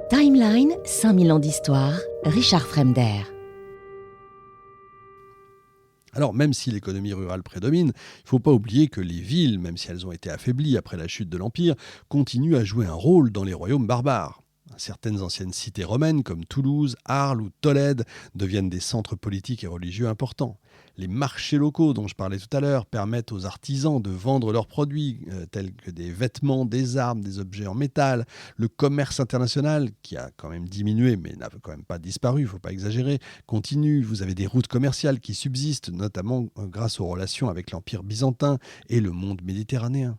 Timeline, 5000 ans d'histoire, Richard Fremder. Alors, même si l'économie rurale prédomine, il ne faut pas oublier que les villes, même si elles ont été affaiblies après la chute de l'Empire, continuent à jouer un rôle dans les royaumes barbares. Certaines anciennes cités romaines comme Toulouse, Arles ou Tolède deviennent des centres politiques et religieux importants. Les marchés locaux dont je parlais tout à l'heure permettent aux artisans de vendre leurs produits tels que des vêtements, des armes, des objets en métal. Le commerce international, qui a quand même diminué mais n'a quand même pas disparu, il ne faut pas exagérer, continue. Vous avez des routes commerciales qui subsistent, notamment grâce aux relations avec l'Empire byzantin et le monde méditerranéen.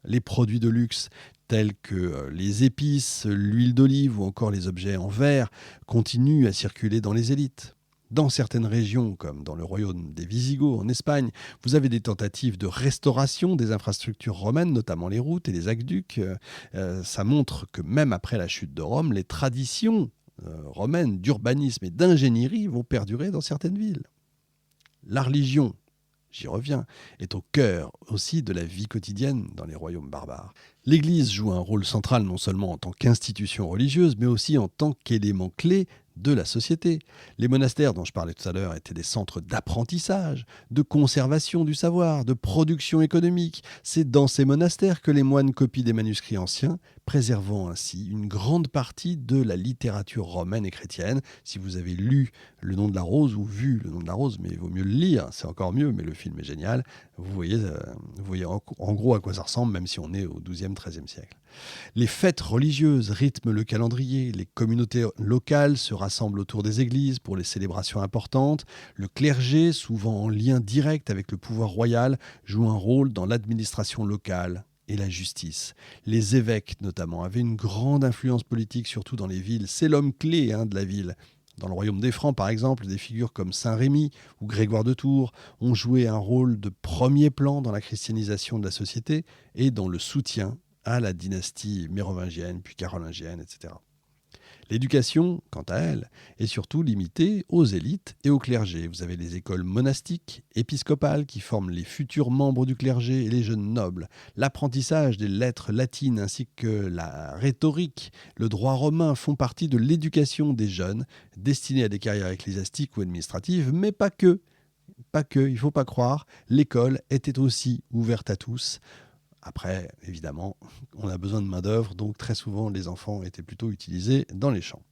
Les produits de luxe tels que les épices, l'huile d'olive ou encore les objets en verre continuent à circuler dans les élites. Dans certaines régions, comme dans le royaume des Visigoths en Espagne, vous avez des tentatives de restauration des infrastructures romaines, notamment les routes et les aqueducs. Ça montre que même après la chute de Rome, les traditions romaines d'urbanisme et d'ingénierie vont perdurer dans certaines villes. La religion, j'y reviens, est au cœur aussi de la vie quotidienne dans les royaumes barbares. L'Église joue un rôle central non seulement en tant qu'institution religieuse, mais aussi en tant qu'élément clé de la société. Les monastères dont je parlais tout à l'heure étaient des centres d'apprentissage, de conservation du savoir, de production économique. C'est dans ces monastères que les moines copient des manuscrits anciens, préservant ainsi une grande partie de la littérature romaine et chrétienne. Si vous avez lu Le nom de la rose ou vu Le nom de la rose, mais il vaut mieux le lire, c'est encore mieux, mais le film est génial, vous voyez en gros à quoi ça ressemble, même si on est au XIIe, XIIIe siècle. Les fêtes religieuses rythment le calendrier, les communautés locales se rassemblent autour des églises pour les célébrations importantes, le clergé, souvent en lien direct avec le pouvoir royal, joue un rôle dans l'administration locale et la justice. Les évêques, notamment, avaient une grande influence politique, surtout dans les villes. C'est l'homme clé de la ville. Dans le royaume des Francs, par exemple, des figures comme Saint Rémy ou Grégoire de Tours ont joué un rôle de premier plan dans la christianisation de la société et dans le soutien à la dynastie mérovingienne, puis carolingienne, etc. L'éducation, quant à elle, est surtout limitée aux élites et au clergé. Vous avez les écoles monastiques, épiscopales, qui forment les futurs membres du clergé et les jeunes nobles. L'apprentissage des lettres latines ainsi que la rhétorique, le droit romain font partie de l'éducation des jeunes, destinés à des carrières ecclésiastiques ou administratives, mais pas que. Pas que, il ne faut pas croire, l'école était aussi ouverte à tous. Après, évidemment, on a besoin de main-d'œuvre, donc très souvent les enfants étaient plutôt utilisés dans les champs.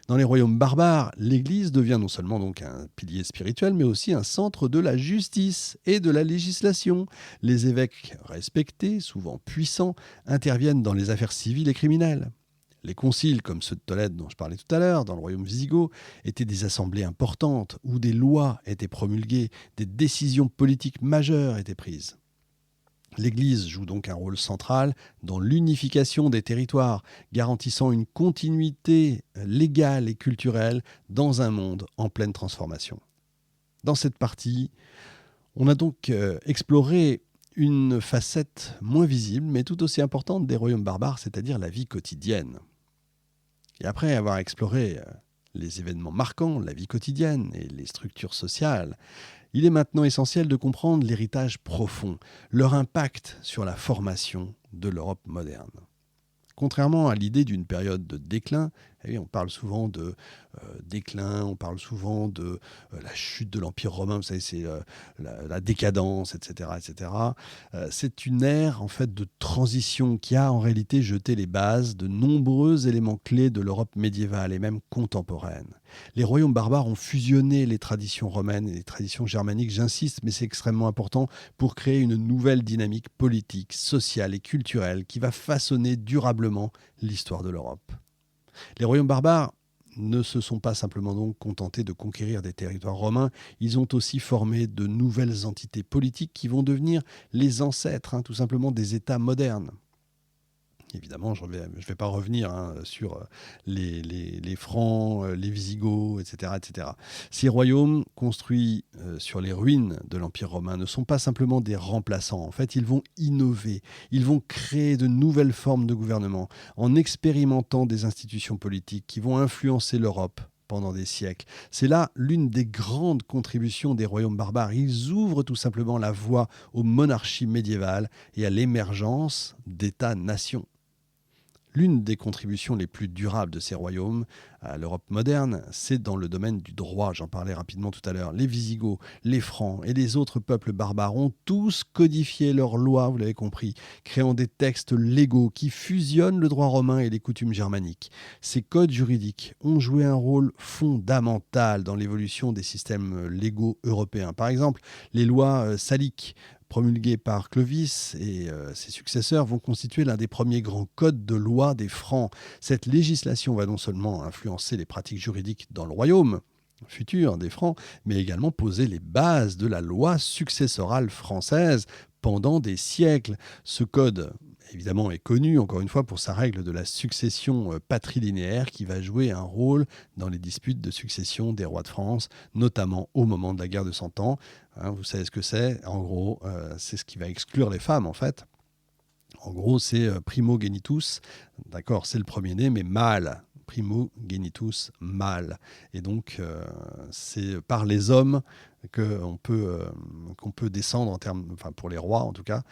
Dans les royaumes barbares, l'Église devient non seulement donc un pilier spirituel, mais aussi un centre de la justice et de la législation. Les évêques respectés, souvent puissants, interviennent dans les affaires civiles et criminelles. Les conciles, comme ceux de Tolède dont je parlais tout à l'heure, dans le royaume visigoth, étaient des assemblées importantes où des lois étaient promulguées, des décisions politiques majeures étaient prises. L'Église joue donc un rôle central dans l'unification des territoires, garantissant une continuité légale et culturelle dans un monde en pleine transformation. Dans cette partie, on a donc exploré une facette moins visible, mais tout aussi importante des royaumes barbares, c'est-à-dire la vie quotidienne. Et après avoir exploré les événements marquants, la vie quotidienne et les structures sociales, il est maintenant essentiel de comprendre l'héritage profond, leur impact sur la formation de l'Europe moderne. Contrairement à l'idée d'une période de déclin, on parle souvent de déclin, on parle souvent de la chute de l'Empire romain, vous savez, c'est la décadence, etc. etc. C'est une ère en fait, de transition qui a en réalité jeté les bases de nombreux éléments clés de l'Europe médiévale et même contemporaine. Les royaumes barbares ont fusionné les traditions romaines et les traditions germaniques, j'insiste, mais c'est extrêmement important, pour créer une nouvelle dynamique politique, sociale et culturelle qui va façonner durablement l'histoire de l'Europe. Les royaumes barbares ne se sont pas simplement donc contentés de conquérir des territoires romains, ils ont aussi formé de nouvelles entités politiques qui vont devenir les ancêtres, tout simplement, des États modernes. Évidemment, je vais pas revenir sur les Francs, les Visigoths, etc., etc. Ces royaumes construits sur les ruines de l'Empire romain ne sont pas simplement des remplaçants. En fait, ils vont innover, ils vont créer de nouvelles formes de gouvernement en expérimentant des institutions politiques qui vont influencer l'Europe pendant des siècles. C'est là l'une des grandes contributions des royaumes barbares. Ils ouvrent tout simplement la voie aux monarchies médiévales et à l'émergence d'États-nations. L'une des contributions les plus durables de ces royaumes à l'Europe moderne, c'est dans le domaine du droit. J'en parlais rapidement tout à l'heure. Les Visigoths, les Francs et les autres peuples barbares ont tous codifié leurs lois, vous l'avez compris, créant des textes légaux qui fusionnent le droit romain et les coutumes germaniques. Ces codes juridiques ont joué un rôle fondamental dans l'évolution des systèmes légaux européens. Par exemple, les lois saliques promulgués par Clovis et ses successeurs vont constituer l'un des premiers grands codes de loi des Francs. Cette législation va non seulement influencer les pratiques juridiques dans le royaume futur des Francs, mais également poser les bases de la loi successorale française pendant des siècles. Ce code, évidemment, est connu, encore une fois, pour sa règle de la succession patrilinéaire qui va jouer un rôle dans les disputes de succession des rois de France, notamment au moment de la guerre de Cent Ans. Vous savez ce que c'est. En gros, c'est ce qui va exclure les femmes, en fait. En gros, c'est primogenitus. D'accord, c'est le premier-né, mais mâle. Primogenitus mâle. Et donc, c'est par les hommes qu'on peut descendre en termes, enfin pour les rois en tout cas,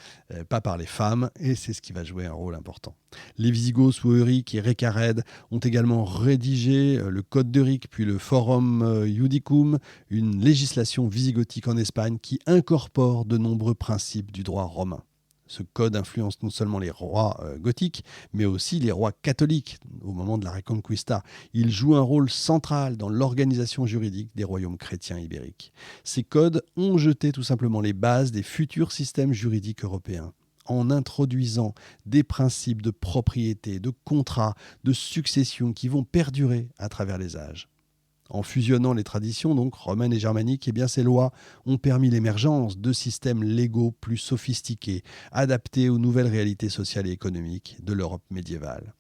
pas par les femmes, et c'est ce qui va jouer un rôle important. Les Visigoths sous Euric et Récarède ont également rédigé le Code d'Euric, puis le Forum Iudicum, une législation visigothique en Espagne qui incorpore de nombreux principes du droit romain. Ce code influence non seulement les rois gothiques, mais aussi les rois catholiques au moment de la Reconquista. Il joue un rôle central dans l'organisation juridique des royaumes chrétiens ibériques. Ces codes ont jeté tout simplement les bases des futurs systèmes juridiques européens, en introduisant des principes de propriété, de contrat, de succession qui vont perdurer à travers les âges. En fusionnant les traditions donc romaines et germaniques, ces lois ont permis l'émergence de systèmes légaux plus sophistiqués, adaptés aux nouvelles réalités sociales et économiques de l'Europe médiévale.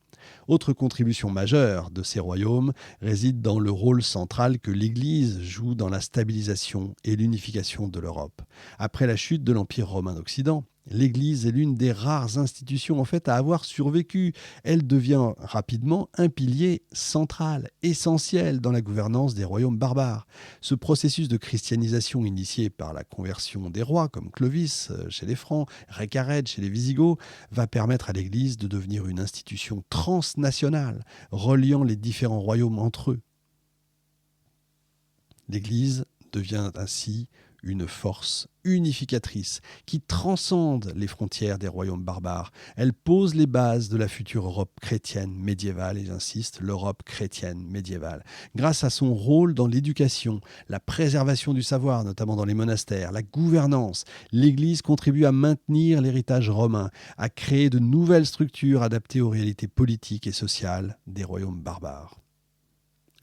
Autre contribution majeure de ces royaumes réside dans le rôle central que l'Église joue dans la stabilisation et l'unification de l'Europe. Après la chute de l'Empire romain d'Occident, l'Église est l'une des rares institutions à avoir survécu. Elle devient rapidement un pilier central, essentiel dans la gouvernance des royaumes barbares. Ce processus de christianisation initié par la conversion des rois, comme Clovis chez les Francs, Récarède chez les Visigoths, va permettre à l'Église de devenir une institution transnationale, reliant les différents royaumes entre eux. L'Église devient ainsi une force unificatrice qui transcende les frontières des royaumes barbares. Elle pose les bases de la future Europe chrétienne médiévale, et j'insiste, l'Europe chrétienne médiévale. Grâce à son rôle dans l'éducation, la préservation du savoir, notamment dans les monastères, la gouvernance, l'Église contribue à maintenir l'héritage romain, à créer de nouvelles structures adaptées aux réalités politiques et sociales des royaumes barbares.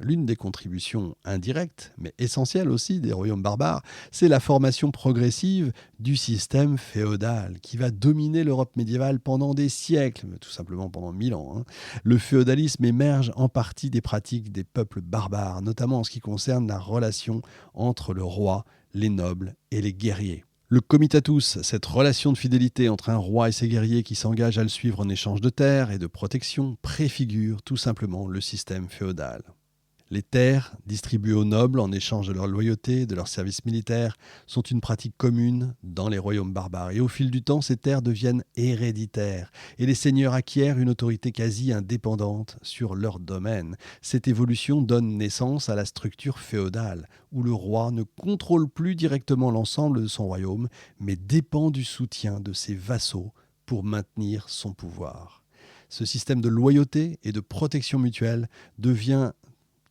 L'une des contributions indirectes, mais essentielles aussi des royaumes barbares, c'est la formation progressive du système féodal qui va dominer l'Europe médiévale pendant des siècles, tout simplement pendant 1000 ans. Le féodalisme émerge en partie des pratiques des peuples barbares, notamment en ce qui concerne la relation entre le roi, les nobles et les guerriers. Le comitatus, cette relation de fidélité entre un roi et ses guerriers qui s'engagent à le suivre en échange de terres et de protection, préfigure tout simplement le système féodal. Les terres, distribuées aux nobles en échange de leur loyauté et de leur service militaire, sont une pratique commune dans les royaumes barbares. Et au fil du temps, ces terres deviennent héréditaires et les seigneurs acquièrent une autorité quasi indépendante sur leur domaine. Cette évolution donne naissance à la structure féodale, où le roi ne contrôle plus directement l'ensemble de son royaume, mais dépend du soutien de ses vassaux pour maintenir son pouvoir. Ce système de loyauté et de protection mutuelle devient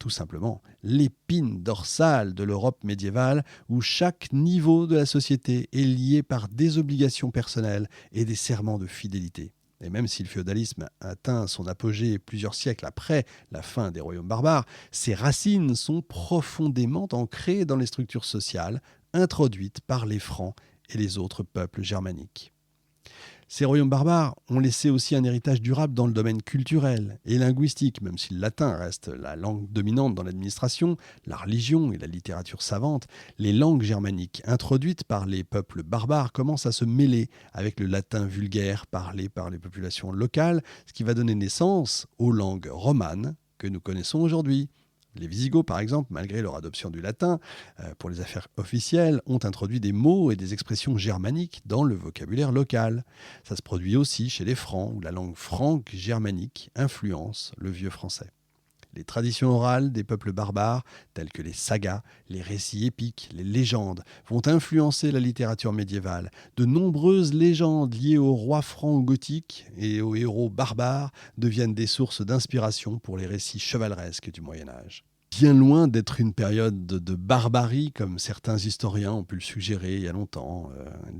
tout simplement l'épine dorsale de l'Europe médiévale où chaque niveau de la société est lié par des obligations personnelles et des serments de fidélité. Et même si le féodalisme atteint son apogée plusieurs siècles après la fin des royaumes barbares, ses racines sont profondément ancrées dans les structures sociales introduites par les Francs et les autres peuples germaniques. Ces royaumes barbares ont laissé aussi un héritage durable dans le domaine culturel et linguistique, même si le latin reste la langue dominante dans l'administration, la religion et la littérature savante. Les langues germaniques introduites par les peuples barbares commencent à se mêler avec le latin vulgaire parlé par les populations locales, ce qui va donner naissance aux langues romanes que nous connaissons aujourd'hui. Les Wisigoths, par exemple, malgré leur adoption du latin pour les affaires officielles, ont introduit des mots et des expressions germaniques dans le vocabulaire local. Ça se produit aussi chez les Francs, où la langue franque germanique influence le vieux français. Les traditions orales des peuples barbares, telles que les sagas, les récits épiques, les légendes, vont influencer la littérature médiévale. De nombreuses légendes liées aux rois francs gothiques et aux héros barbares deviennent des sources d'inspiration pour les récits chevaleresques du Moyen-Âge. Bien loin d'être une période de barbarie, comme certains historiens ont pu le suggérer il y a longtemps.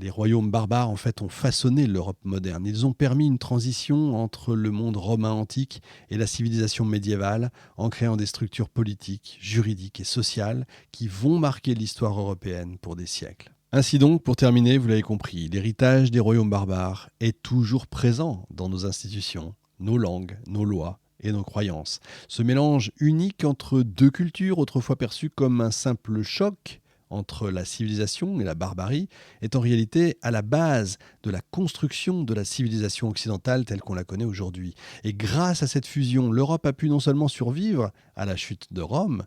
Les royaumes barbares, en fait, ont façonné l'Europe moderne. Ils ont permis une transition entre le monde romain antique et la civilisation médiévale, en créant des structures politiques, juridiques et sociales qui vont marquer l'histoire européenne pour des siècles. Ainsi donc, pour terminer, vous l'avez compris, l'héritage des royaumes barbares est toujours présent dans nos institutions, nos langues, nos lois et nos croyances. Ce mélange unique entre deux cultures, autrefois perçues comme un simple choc entre la civilisation et la barbarie, est en réalité à la base de la construction de la civilisation occidentale telle qu'on la connaît aujourd'hui. Et grâce à cette fusion, l'Europe a pu non seulement survivre à la chute de Rome,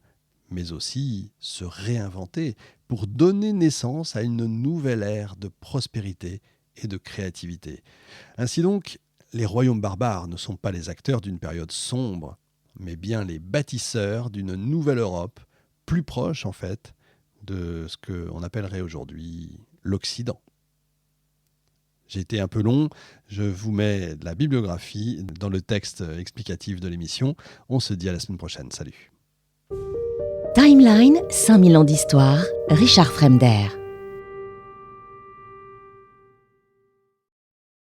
mais aussi se réinventer pour donner naissance à une nouvelle ère de prospérité et de créativité. Ainsi donc, les royaumes barbares ne sont pas les acteurs d'une période sombre, mais bien les bâtisseurs d'une nouvelle Europe, plus proche en fait de ce qu'on appellerait aujourd'hui l'Occident. J'ai été un peu long, je vous mets la bibliographie dans le texte explicatif de l'émission. On se dit à la semaine prochaine, salut. Timeline, 5000 ans d'histoire, Richard Fremder.